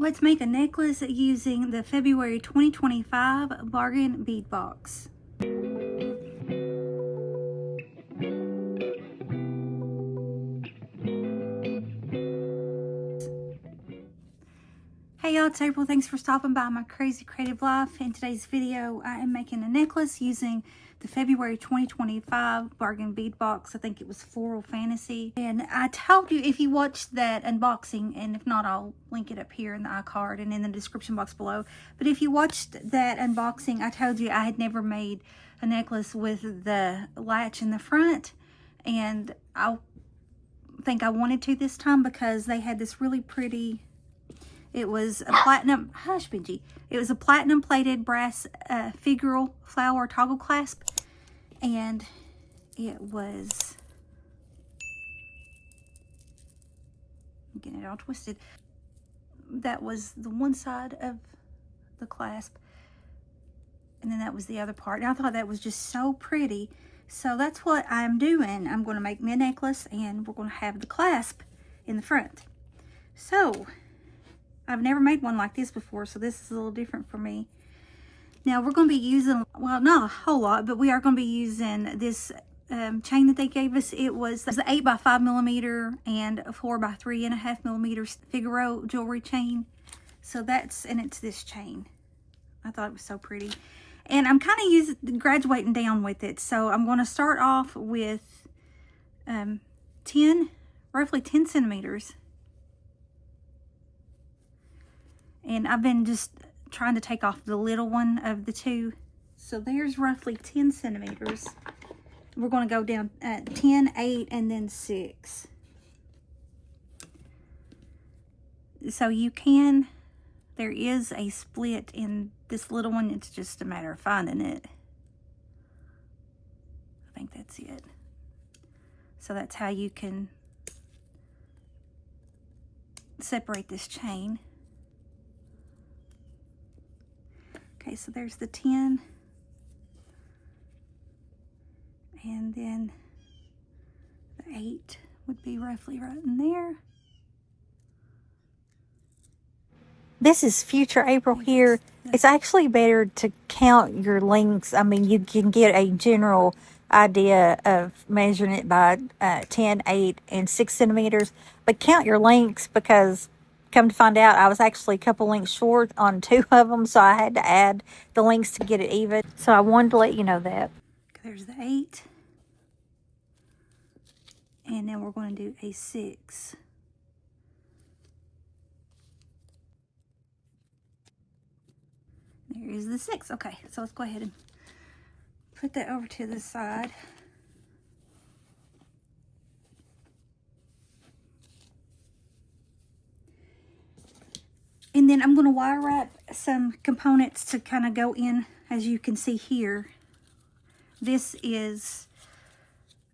Let's make a necklace using the February 2025 Bargain Bead Box. Hey y'all, it's April. Thanks for stopping by my crazy creative life. In today's video, I am making a necklace using the February 2025 Bargain Bead Box. I think it was Floral Fantasy. And I told you, if you watched that unboxing, and if not, I'll link it up here in the iCard and in the description box below. But if you watched that unboxing, I told you I had never made a necklace with the latch in the front. And I think I wanted to this time because they had this really pretty... It was a platinum, hush Benji. It was a platinum plated brass figural flower toggle clasp. And it was, I'm getting it all twisted. That was the one side of the clasp. And then that was the other part. And I thought that was just so pretty. So that's what I'm doing. I'm going to make me a necklace and we're going to have the clasp in the front. So... I've never made one like this before, so this is a little different for me. Now, we're going to be using, well, not a whole lot, but we are going to be using this chain that they gave us. It was the 8 by 5 millimeter and a 4 by 3.5 millimeter Figaro jewelry chain. So that's, and it's this chain. I thought it was so pretty. And I'm kind of graduating down with it. So I'm going to start off with roughly 10 centimeters. And I've been just trying to take off the little one of the two. So there's roughly 10 centimeters. We're going to go down at 10, 8, and then 6. So you can, there is a split in this little one. It's just a matter of finding it. I think that's it. So that's how you can separate this chain. Okay, so there's the 10, and then the 8 would be roughly right in there. This is future April here. It's actually better to count your lengths. I mean, you can get a general idea of measuring it by 10, 8, and 6 centimeters, but count your lengths because... Come to find out, I was actually a couple lengths short on 2 of them, so I had to add the lengths to get it even. So I wanted to let you know that. There's the 8. And then we're going to do a 6. There is the 6. Okay, so let's go ahead and put that over to the side. And then I'm going to wire wrap some components to kind of go in, as you can see here. This is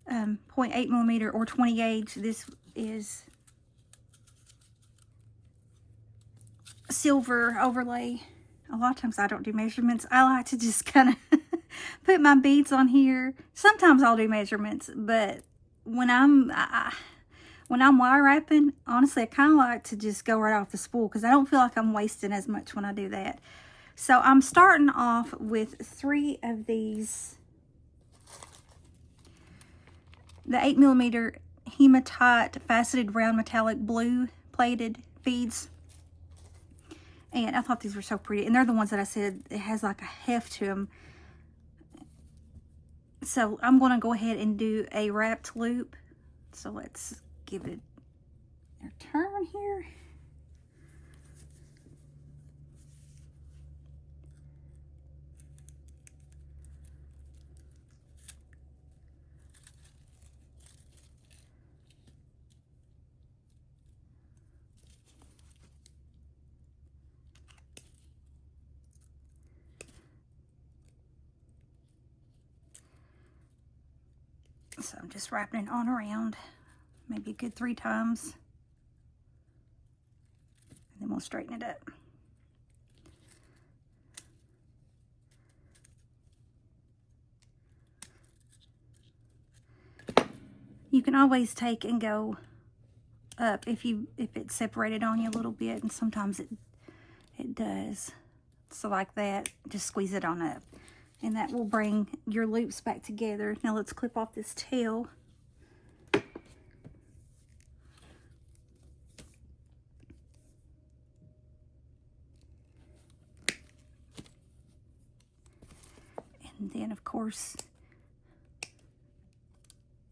0.8 millimeter or 20 gauge. This is silver overlay. A lot of times I don't do measurements. I like to just kind of put my beads on here. Sometimes I'll do measurements, but when I'm wire wrapping, honestly, I kind of like to just go right off the spool because I don't feel like I'm wasting as much when I do that. So I'm starting off with 3 of these, the 8 millimeter hematite faceted round metallic blue plated beads. And I thought these were so pretty. And they're the ones that I said it has like a heft to them. So I'm going to go ahead and do a wrapped loop. So let's give it a turn here. So I'm just wrapping it on around. Maybe a good 3 times. And then we'll straighten it up. You can always take and go up if it's separated on you a little bit, and sometimes it does. So like that, just squeeze it on up. And that will bring your loops back together. Now let's clip off this tail. And then, of course,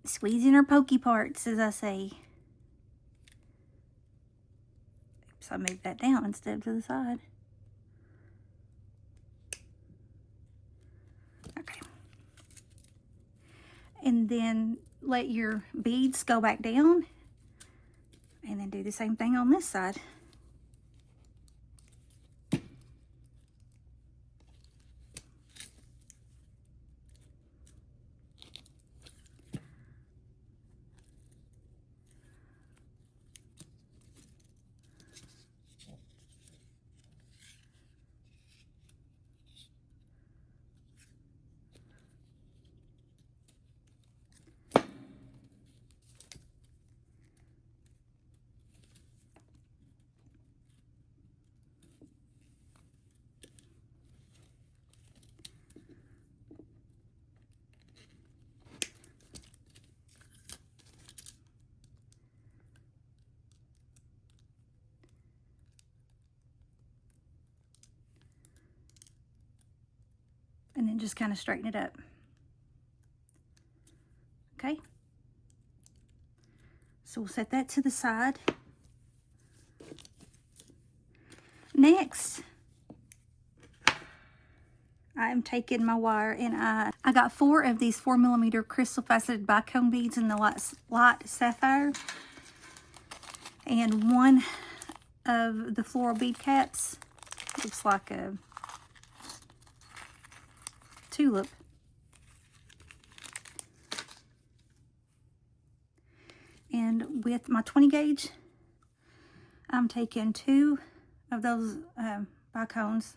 squeeze in our pokey parts, as I say. Oops, I moved that down instead of to the side. Okay. And then let your beads go back down. And then do the same thing on this side. And then just kind of straighten it up. Okay. So we'll set that to the side. Next, I'm taking my wire and I got 4 of these 4mm crystal faceted bicone beads in the light sapphire. And 1 of the floral bead caps. Looks like a tulip. And with my 20 gauge, I'm taking 2 of those bicones.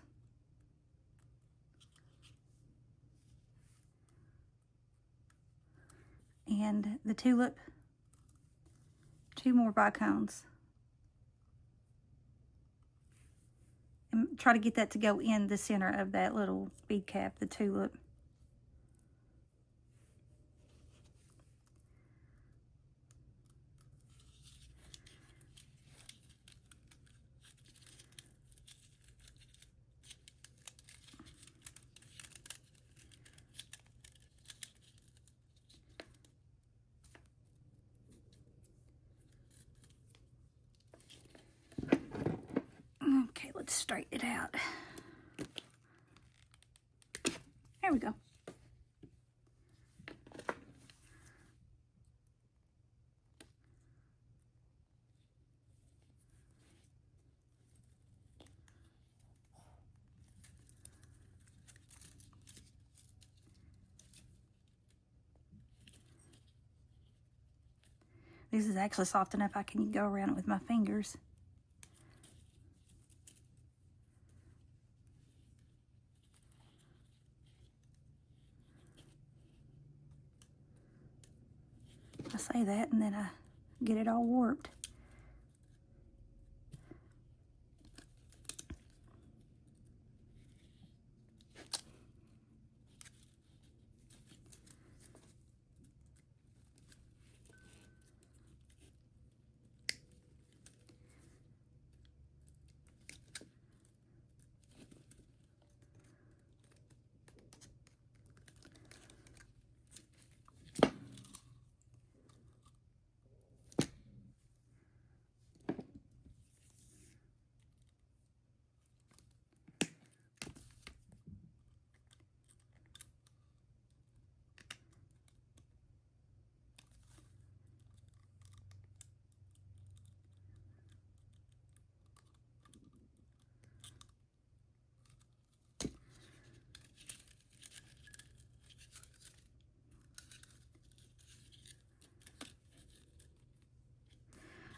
And the tulip, 2 more bicones. And try to get that to go in the center of that little bead cap, the tulip. Okay, let's straighten it out. There we go. This is actually soft enough I can go around it with my fingers. I say that and then I get it all warped.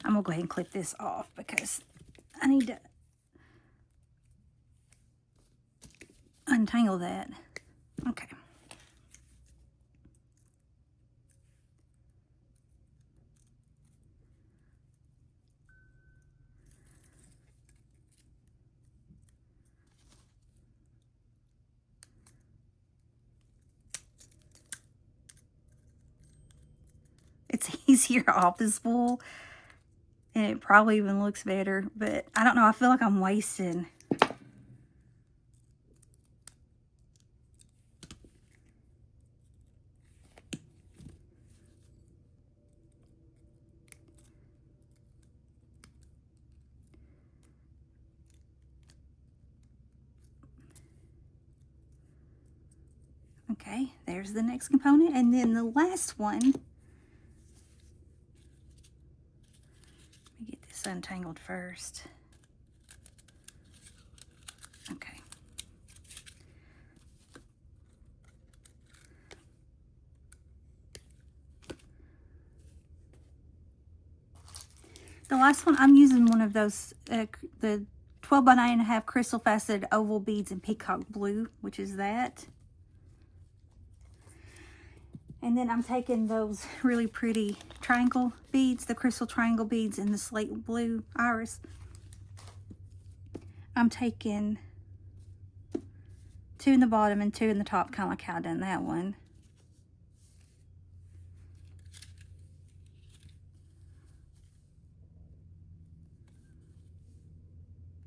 I'm gonna go ahead and clip this off because I need to untangle that. Okay. it's easier off the spool. And it probably even looks better. But I don't know. I feel like I'm wasting. Okay, there's the next component. And then the last one. Let me get this untangled first. Okay. The last one, I'm using one of those, the 12 by 9.5 crystal faceted oval beads in peacock blue, which is that. And then I'm taking those really pretty triangle beads, the crystal triangle beads in the slate blue iris. I'm taking 2 in the bottom and 2 in the top, kind of like how I done that one.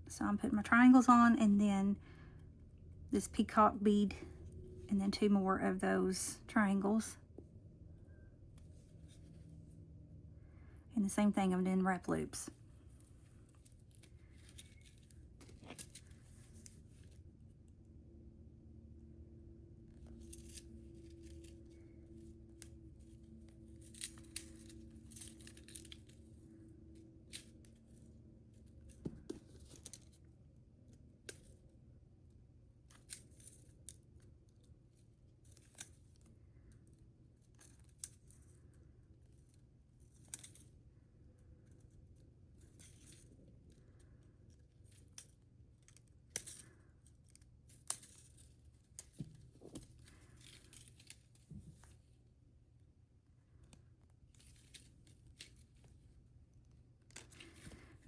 So I'm putting my triangles on, and then this peacock bead, and then 2 more of those triangles. And the same thing, I'm doing wrap loops.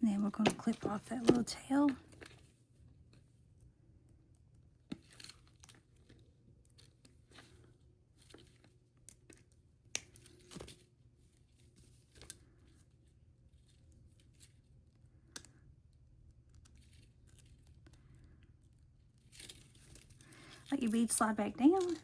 And then we're going to clip off that little tail. Let your beads slide back down.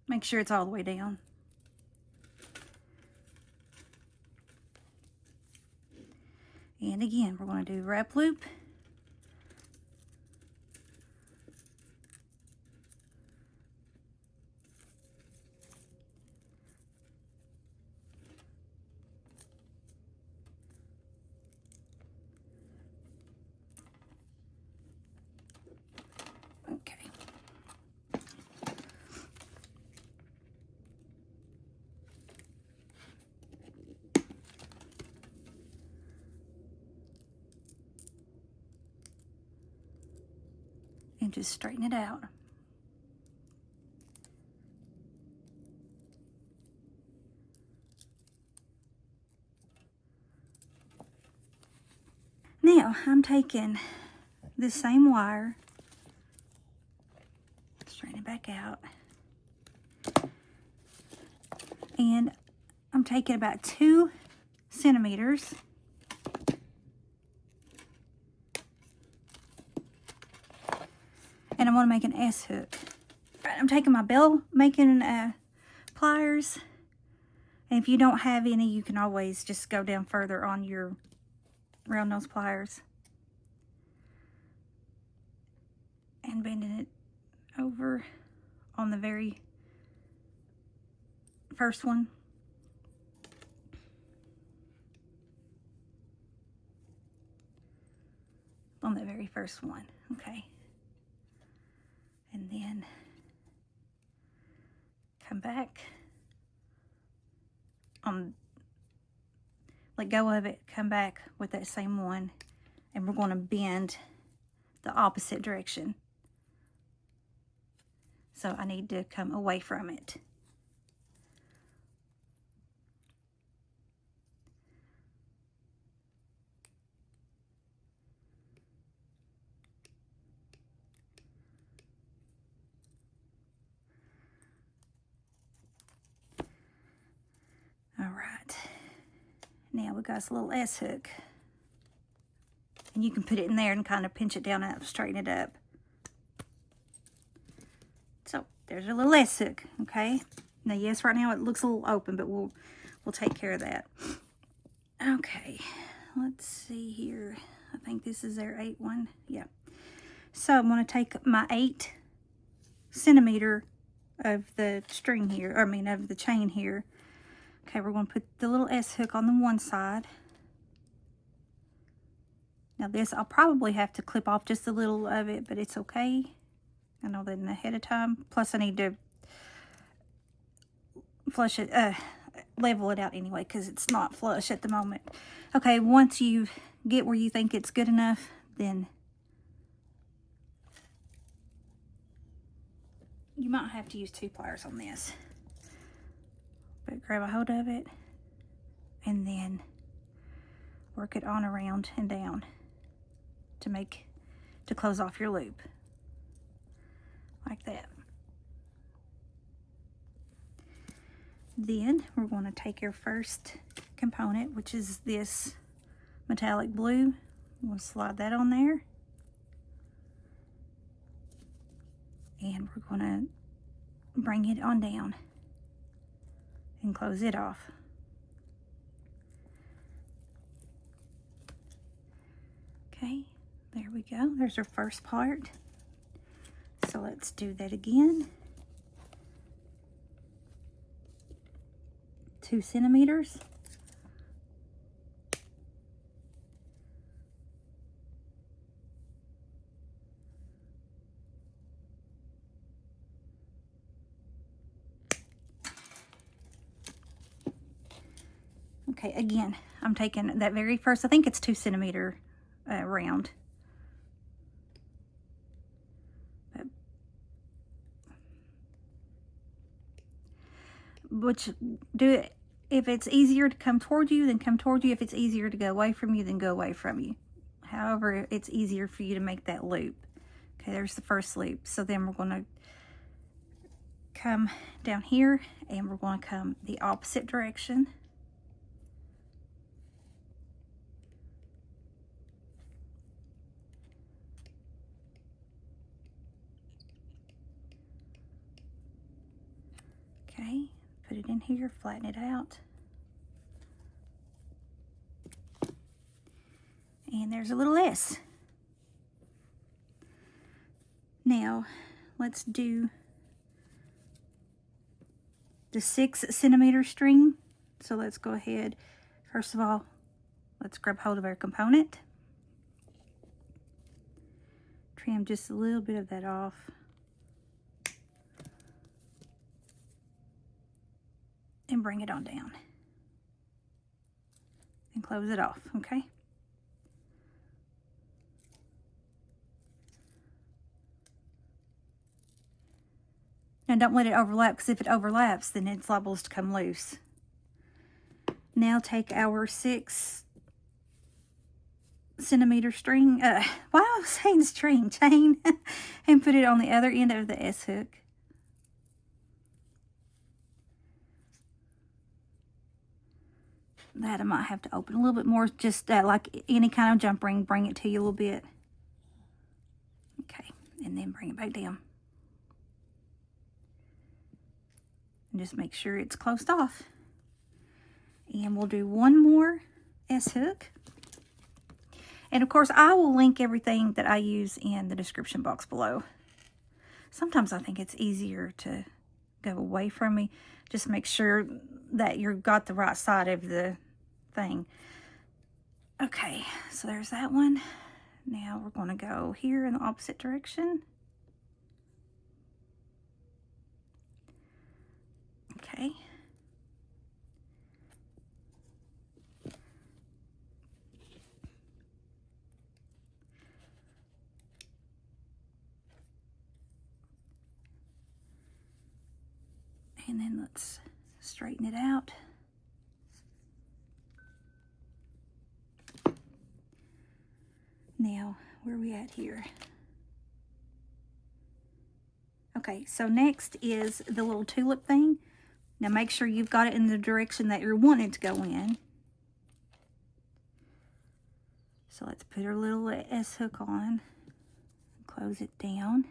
Make sure it's all the way down. And again, we're going to do wrap loop. Okay. And just straighten it out. Now, I'm taking this same wire, straighten it back out, and I'm taking about 2 centimeters, and I want to make an S hook. Right, I'm taking my Bail Making Pliers, and if you don't have any, you can always just go down further on your round nose pliers and bending it over on the very first one. On the very first one, okay. And then come back on, let go of it, come back with that same one, and we're going to bend the opposite direction. So I need to come away from it. Now we got this little S hook. And you can put it in there and kind of pinch it down and straighten it up. So there's a little S hook, okay? Now yes, right now it looks a little open, but we'll take care of that. Okay, let's see here. I think this is their 8 one. Yeah. So I'm going to take my 8 centimeter of the string here, or I mean of the chain here. Okay, we're going to put the little S hook on the one side. Now this, I'll probably have to clip off just a little of it, but it's okay. I know that ahead of time. Plus I need to flush it, level it out anyway, because it's not flush at the moment. Okay, once you get where you think it's good enough, then you might have to use 2 pliers on this. But grab a hold of it and then work it on around and down to close off your loop. Like that. Then we're going to take your first component, which is this metallic blue. We'll slide that on there. And we're going to bring it on down and close it off. Okay, there we go. There's our first part. So let's do that again. 2 centimeters. Okay, again, I'm taking that very first, I think it's 2 centimeter round. Which, do it, if it's easier to come toward you, then come toward you. If it's easier to go away from you, then go away from you. However, it's easier for you to make that loop. Okay, there's the first loop. So then we're going to come down here and we're going to come the opposite direction. Okay, put it in here, flatten it out. And there's a little S. Now, let's do the 6 centimeter string. So let's go ahead. First of all, let's grab hold of our component. Trim just a little bit of that off. And bring it on down. And close it off, okay? Now don't let it overlap, because if it overlaps, then it's liable to come loose. Now take our 6 centimeter string, why am I saying string, chain, and put it on the other end of the S hook. That I might have to open a little bit more, just like any kind of jump ring, bring it to you a little bit. Okay, and then bring it back down. And just make sure it's closed off. And we'll do one more S hook. And of course, I will link everything that I use in the description box below. Sometimes I think it's easier to go away from me. Just make sure that you've got the right side of the thing. Okay, so there's that one. Now we're going to go here in the opposite direction. Okay. And then let's straighten it out. Now, where are we at here? Okay, so next is the little tulip thing. Now make sure you've got it in the direction that you're wanting to go in. So let's put our little S hook on, close it down.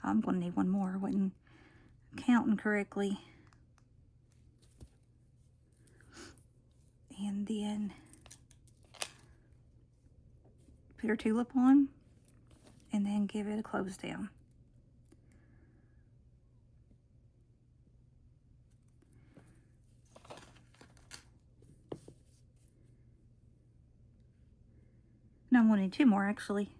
I'm going to need one more. I wasn't counting correctly. And then put our tulip on and then give it a close down. No, I'm going to need two more actually.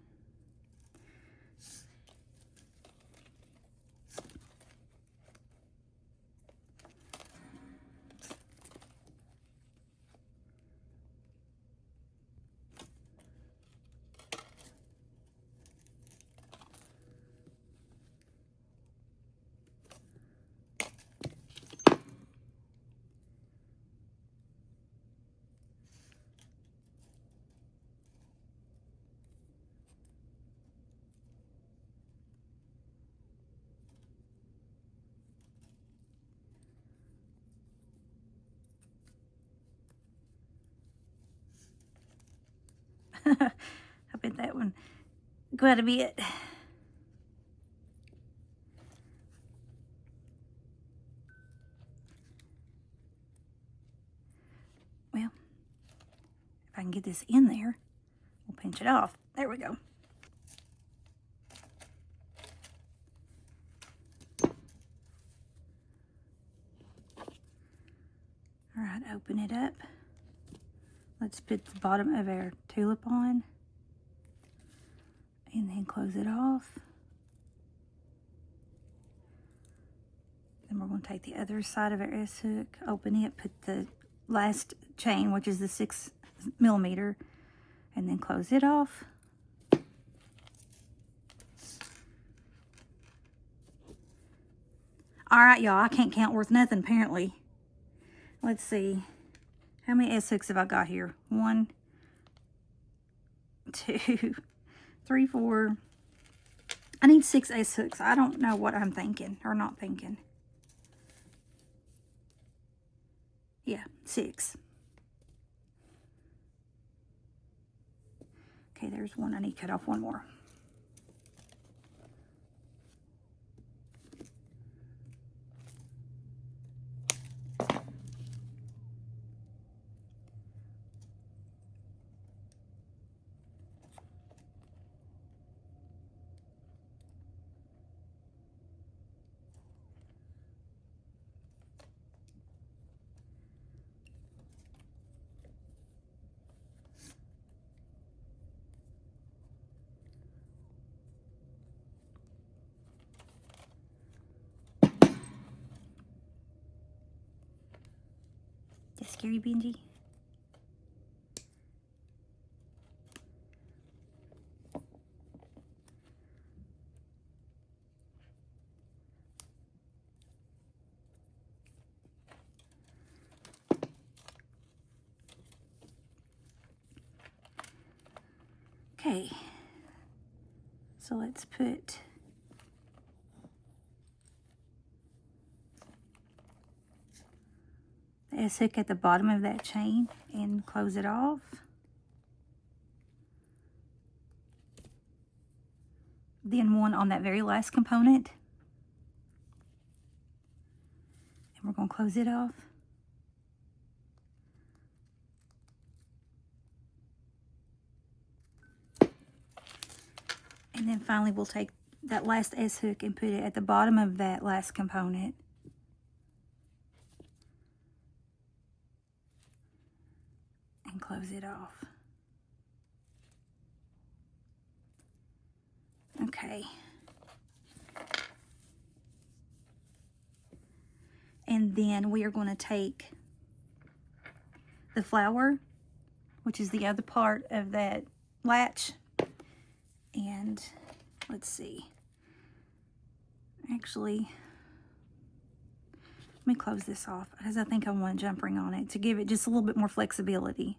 I bet that one got to be it. Well, if I can get this in there, we'll pinch it off. There we go. All right, open it up. Let's put the bottom of our tulip on and then close it off. Then we're going to take the other side of our S hook, open it, put the last chain, which is the 6mm, and then close it off. All right, y'all, I can't count worth nothing apparently. Let's see. How many S hooks have I got here? 1, 2, 3, 4. I need 6 S hooks. I don't know what I'm thinking or not thinking. Yeah, 6. Okay, there's one. I need to cut off one more. Just scary Benji. Okay, so let's put the S hook at the bottom of that chain and close it off. Then one on that very last component. And we're going to close it off. And then finally we'll take that last S hook and put it at the bottom of that last component. And close it off. Okay. And then we are going to take the flower, which is the other part of that latch, and let's see. Actually, let me close this off because I think I want a jump ring on it to give it just a little bit more flexibility.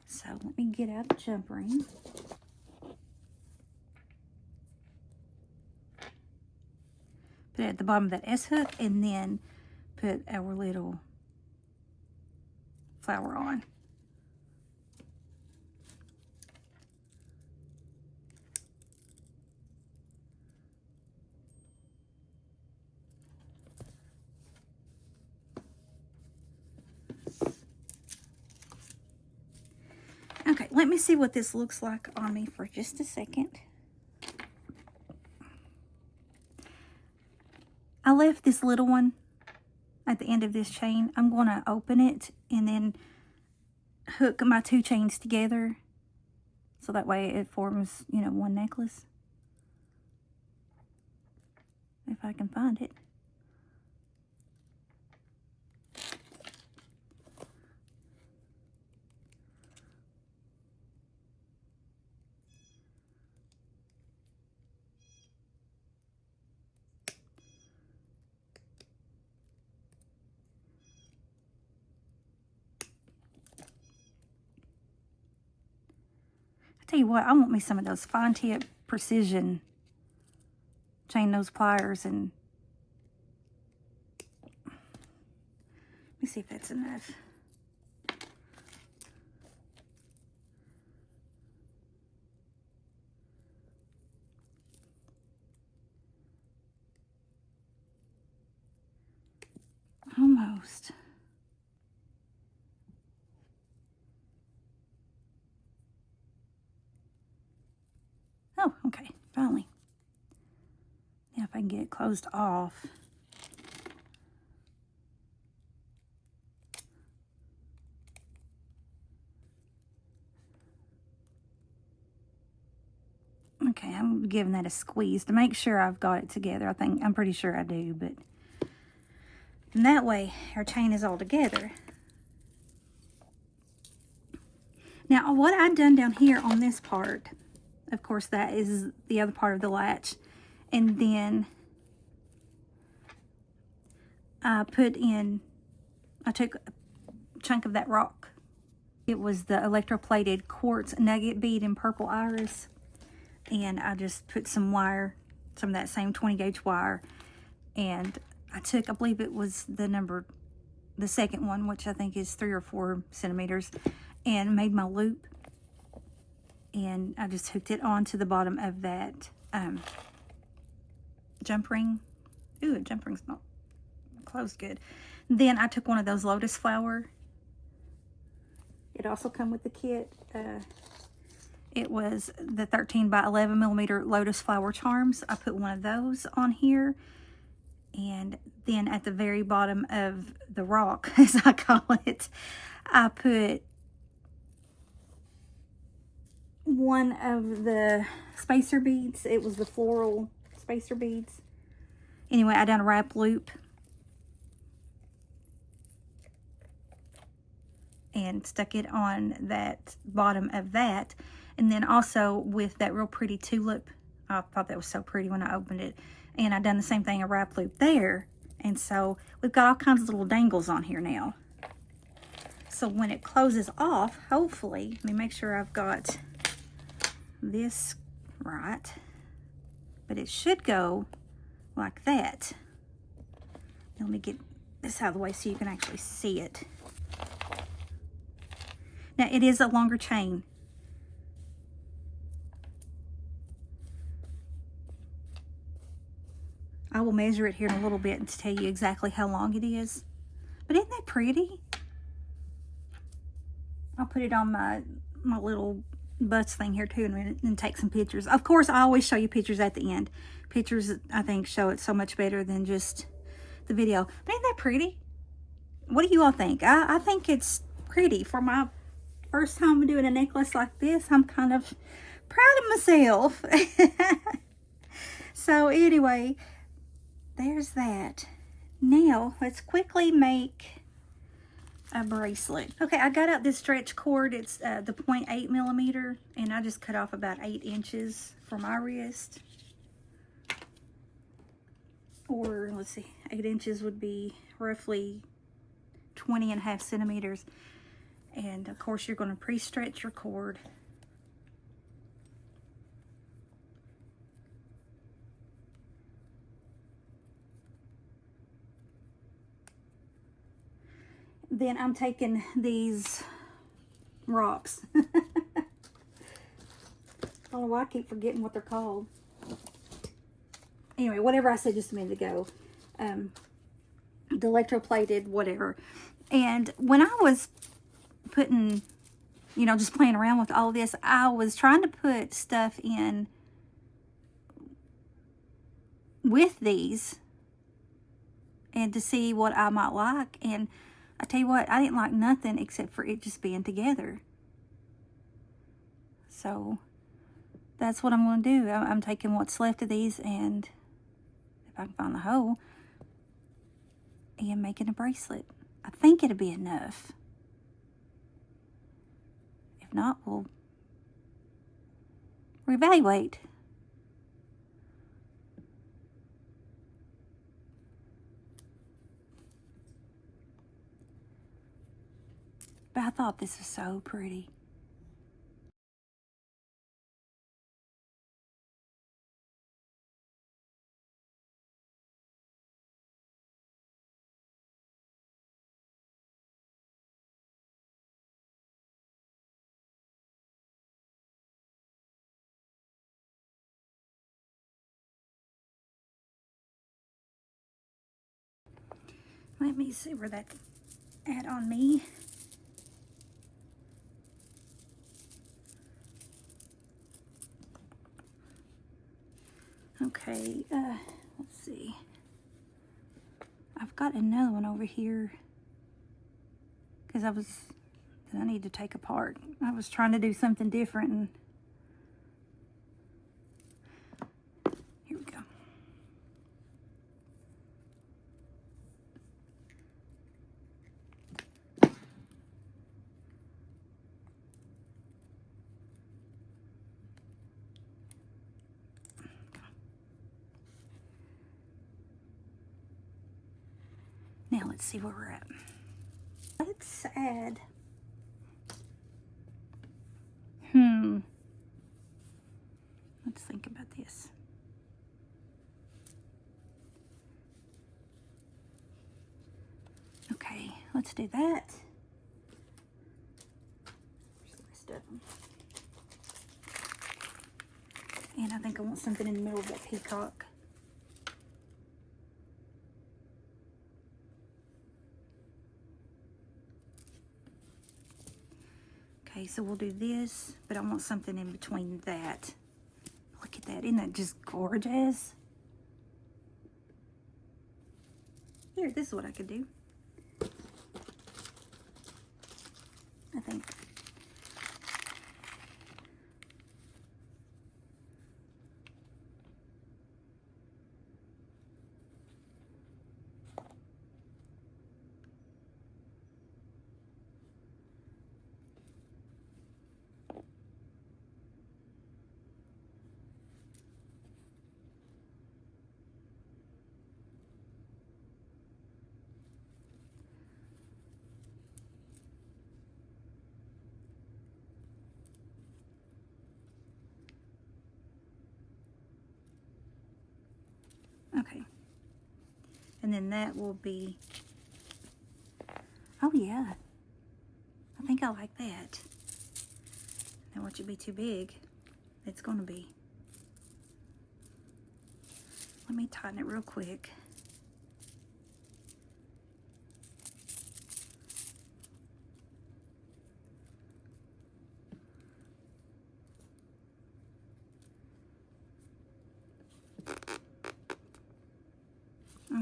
So let me get out the jump ring. Put it at the bottom of that S hook and then put our little flower on. Okay, let me see what this looks like on me for just a second. I left this little one at the end of this chain. I'm going to open it and then hook my 2 chains together so that way it forms, you know, one necklace. If I can find it. Tell you what, I want me some of those fine tip precision chain nose pliers, and let me see if that's enough. Almost. Oh, okay, finally. Now if I can get it closed off. Okay, I'm giving that a squeeze to make sure I've got it together. I'm pretty sure I do, but and that way our chain is all together. Now what I've done down here on this part, of course, that is the other part of the latch. And then I took a chunk of that rock. It was the electroplated quartz nugget bead in purple iris. And I just put some wire, some of that same 20 gauge wire. And I took, I believe it was the second one, which I think is 3 or 4 centimeters, and made my loop. And I just hooked it onto the bottom of that jump ring. Ooh, a jump ring's not closed good. Then I took one of those lotus flower. It also come with the kit. It was the 13 by 11 millimeter lotus flower charms. I put one of those on here. And then at the very bottom of the rock, as I call it, I put one of the spacer beads. It was the floral spacer beads. Anyway, I done a wrap loop and stuck it on that bottom of that. And then also with that real pretty tulip. I thought that was so pretty when I opened it. And I done the same thing, a wrap loop there. And so we've got all kinds of little dangles on here now. So when it closes off, hopefully, let me make sure I've got this right, but it should go like that. Now let me get this out of the way so you can actually see it. Now it is a longer chain. I will measure it here in a little bit to tell you exactly how long it is. But isn't that pretty? I'll put it on my little butts thing here too in a minute and take some pictures. Of course, I always show you pictures at the end. Pictures, I think, show it so much better than just the video. But isn't that pretty? What do you all think? I think it's pretty. For my first time doing a necklace like this, I'm kind of proud of myself. So anyway, there's that. Now, let's quickly make a bracelet. Okay, I got out this stretch cord. It's the 0.8 millimeter, and I just cut off about 8 inches for my wrist. Or, let's see, 8 inches would be roughly 20.5 centimeters. And, of course, you're going to pre-stretch your cord. then I'm taking these rocks. I don't know why I keep forgetting what they're called. Anyway, whatever I said just a minute ago. The electroplated, whatever. And when I was putting, you know, just playing around with all this, I was trying to put stuff in with these and to see what I might like. And I tell you what, I didn't like nothing except for it just being together. So that's what I'm going to do. I'm taking what's left of these, and if I can find the hole, and making a bracelet. I think it'll be enough. If not, we'll reevaluate. But I thought this was so pretty. Let me see where that at on me. Okay, let's see. I've got another one over here because that I need to take apart. I was trying to do something different, and here we go. Now let's see where we're at. Let's add, let's think about this. Okay, let's do that. There's the rest of them. And I think I want something in the middle of that peacock. Okay, so we'll do this, but I want something in between that. Look at that, isn't that just gorgeous? Here, this is what I could do. I think. Okay, and then that will be, oh yeah, I think I like that. I don't want you to be too big. It's gonna be. Let me tighten it real quick.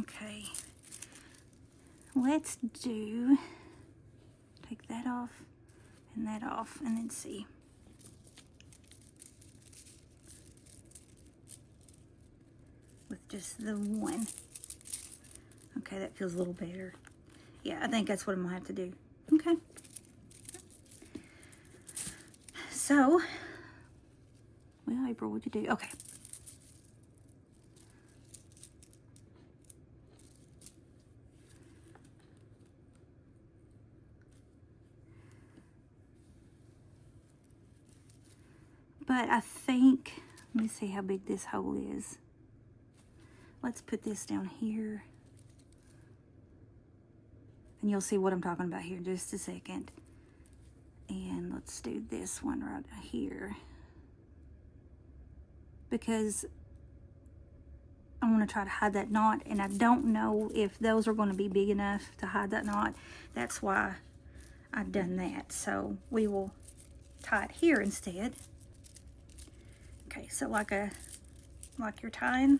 Okay, let's do, take that off and that off, and then see. With just the one. Okay, that feels a little better. Yeah, I think that's what I'm gonna have to do. Okay. So, well, April, what'd you do? Okay. But I think, let me see how big this hole is. Let's put this down here. And you'll see what I'm talking about here in just a second. And let's do this one right here, because I want to try to hide that knot, and I don't know if those are going to be big enough to hide that knot. That's why I've done that. So we will tie it here instead. Okay, so like you're tying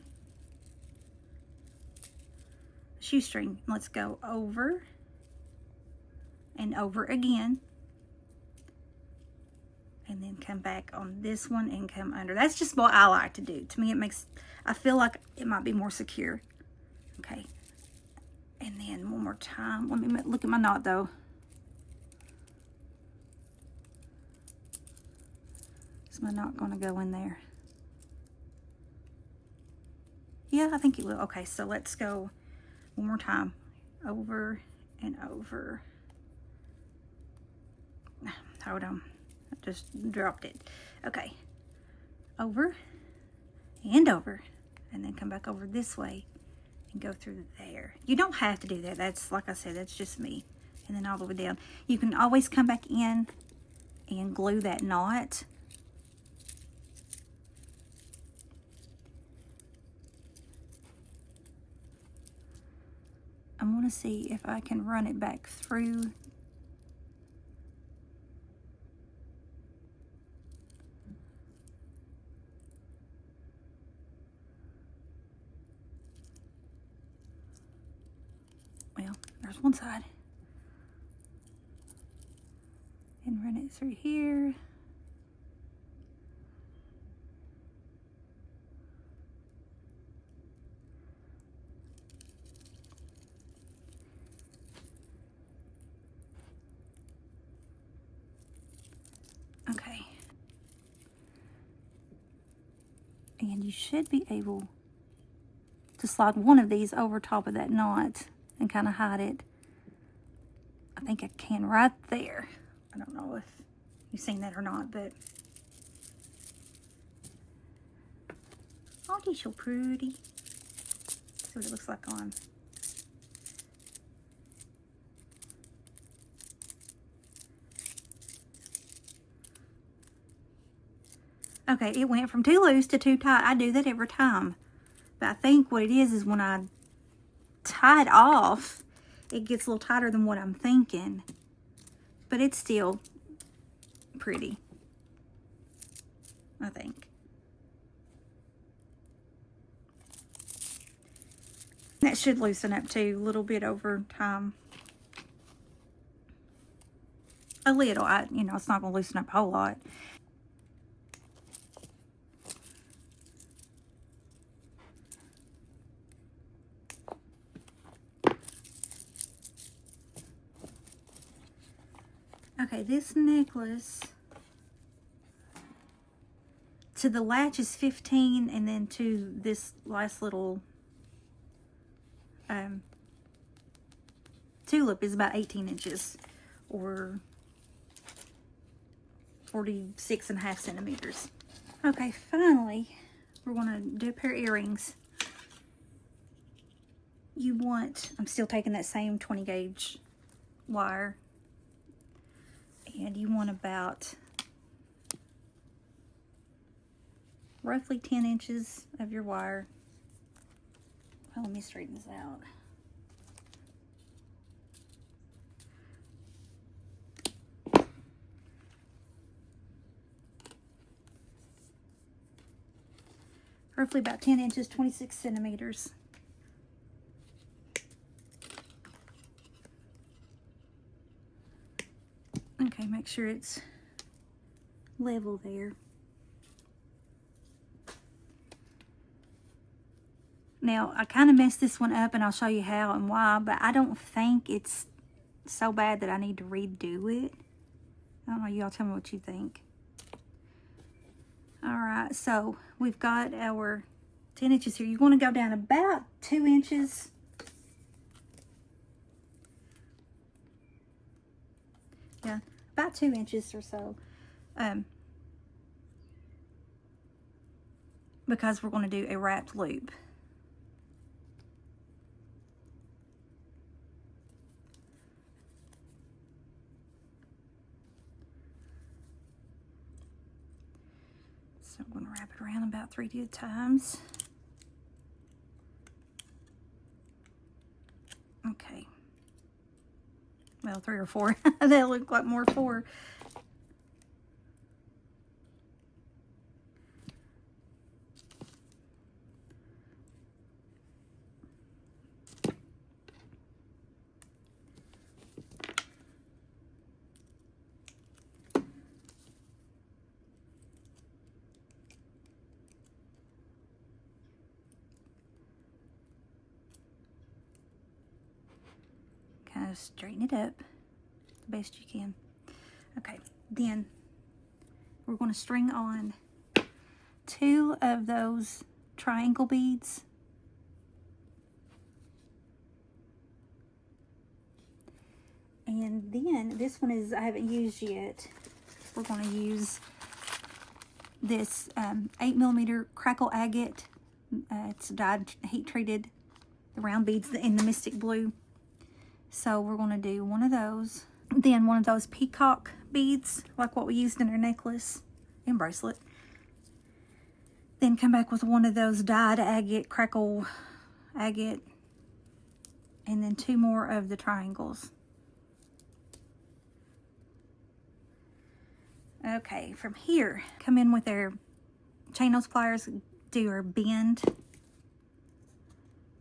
a shoestring. Let's go over and over again. And then come back on this one and come under. That's just what I like to do. To me, I feel like it might be more secure. Okay. And then one more time. Let me look at my knot though. Is my knot going to go in there? Yeah, I think it will. Okay, so let's go one more time. Over and over. Hold on. I just dropped it. Okay. Over and over. And then come back over this way and go through there. You don't have to do that. That's, like I said, that's just me. And then all the way down. You can always come back in and glue that knot. I want to see if I can run it back through. Well, there's one side. And run it through here. Okay. And you should be able to slide one of these over top of that knot and kind of hide it. I think I can right there. I don't know if you've seen that or not, but oh, he's so pretty. See what it looks like on. Okay, it went from too loose to too tight. I do that every time. But I think what it is when I tie it off, it gets a little tighter than what I'm thinking. But it's still pretty, I think. That should loosen up too a little bit over time. A little, you know, it's not going to loosen up a whole lot. Okay, this necklace, to the latch is 15, and then to this last little tulip is about 18 inches, or 46.5 centimeters. Okay, finally, we're going to do a pair of earrings. You want, I'm still taking that same 20 gauge wire. And you want about roughly 10 inches of your wire. Well, let me straighten this out. Roughly about 10 inches, 26 centimeters. Okay, make sure it's level there. Now, I kind of messed this one up, and I'll show you how and why, but I don't think it's so bad that I need to redo it. I don't know, y'all tell me what you think. All right, so we've got our 10 inches here. You want to go down about 2 inches. Yeah, about 2 inches or so. Because we're going to do a wrapped loop. So I'm going to wrap it around about 3 good times. Okay. Well, 3 or 4. That looked like more 4. Kind of straighten it up the best you can. Okay, then we're going to string on 2 of those triangle beads. And then this one is, I haven't used yet. We're going to use this 8mm crackle agate. It's dyed, heat treated, the round beads in the Mystic Blue. So we're going to do one of those. Then one of those peacock beads, like what we used in our necklace and bracelet. Then come back with one of those dyed agate, crackle agate. And then 2 more of the triangles. Okay, from here, come in with our chain nose pliers, do our bend.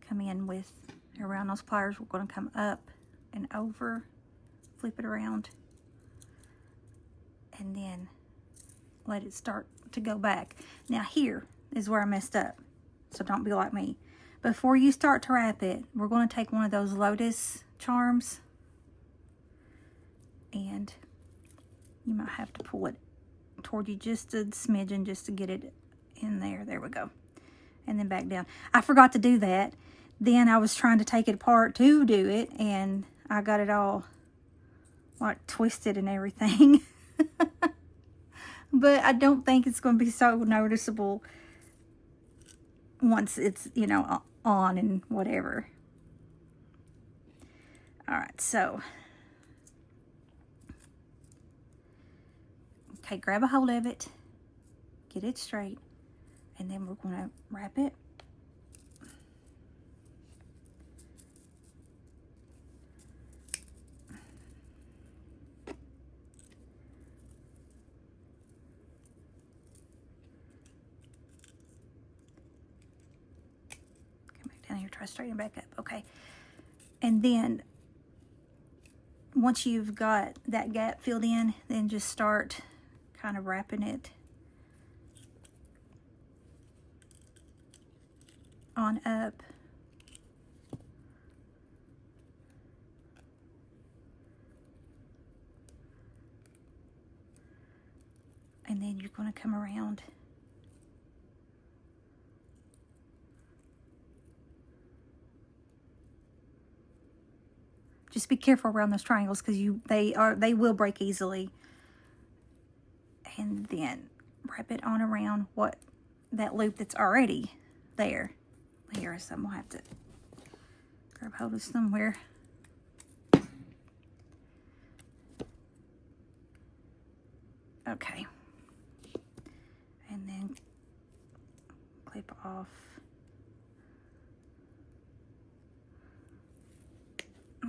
Come in with our round nose pliers. We're going to come up and over, flip it around, and then let it start to go back. Now here is where I messed up, so don't be like me. Before you start to wrap it, we're going to take one of those lotus charms, and you might have to pull it toward you just a smidgen just to get it in there. There we go. And then back down. I forgot to do that. Then I was trying to take it apart to do it, and I got it all like twisted and everything. But I don't think it's going to be so noticeable once it's, you know, on and whatever. All right, so okay, grab a hold of it, get it straight, and then we're going to wrap it. Come back down here, try to straighten it back up. Okay. And then once you've got that gap filled in, then just start kind of wrapping it on up. And then you're going to come around just be careful around those triangles because they will break easily. And then wrap it on around that loop that's already there. Here, so I'm gonna have to grab hold of somewhere. Okay. And then clip off.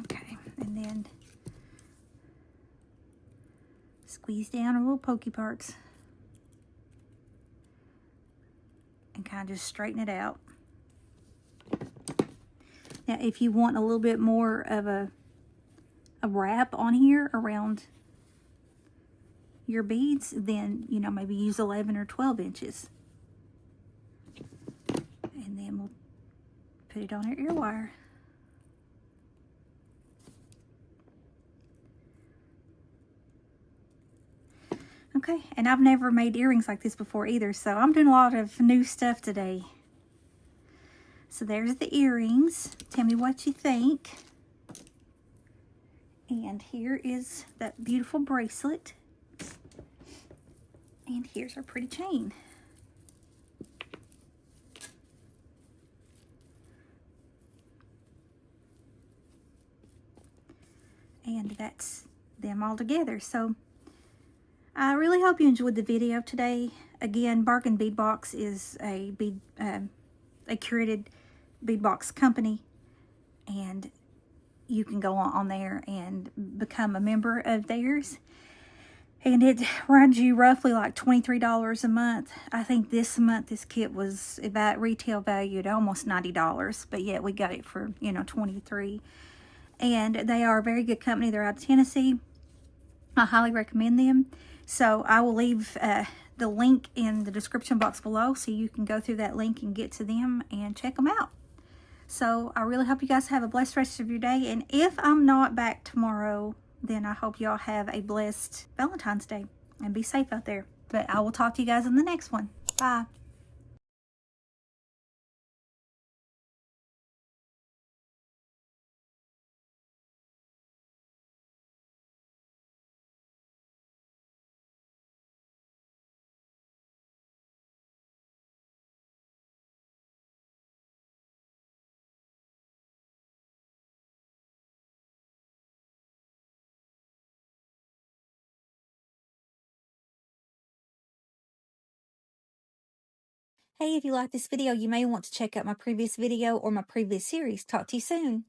Okay, and then squeeze down our little pokey parts and kind of just straighten it out. Now, if you want a little bit more of a wrap on here around your beads, then, you know, maybe use 11 or 12 inches. And then we'll put it on our ear wire. Okay, and I've never made earrings like this before either, so I'm doing a lot of new stuff today. So there's the earrings. Tell me what you think. And here is that beautiful bracelet. And here's our pretty chain. And that's them all together. So I really hope you enjoyed the video today. again, Bargain Bead Box is a curated bead box company, and you can go on there and become a member of theirs. And it runs you roughly like $23 a month. I think this month this kit was about retail valued almost $90, but yet we got it for, you know, $23. And they are a very good company. They're out of Tennessee. I highly recommend them. So I will leave the link in the description box below so you can go through that link and get to them and check them out. So I really hope you guys have a blessed rest of your day. And if I'm not back tomorrow, then I hope y'all have a blessed Valentine's Day and be safe out there. But I will talk to you guys in the next one. Bye. Hey, if you like this video, you may want to check out my previous video or my previous series. Talk to you soon.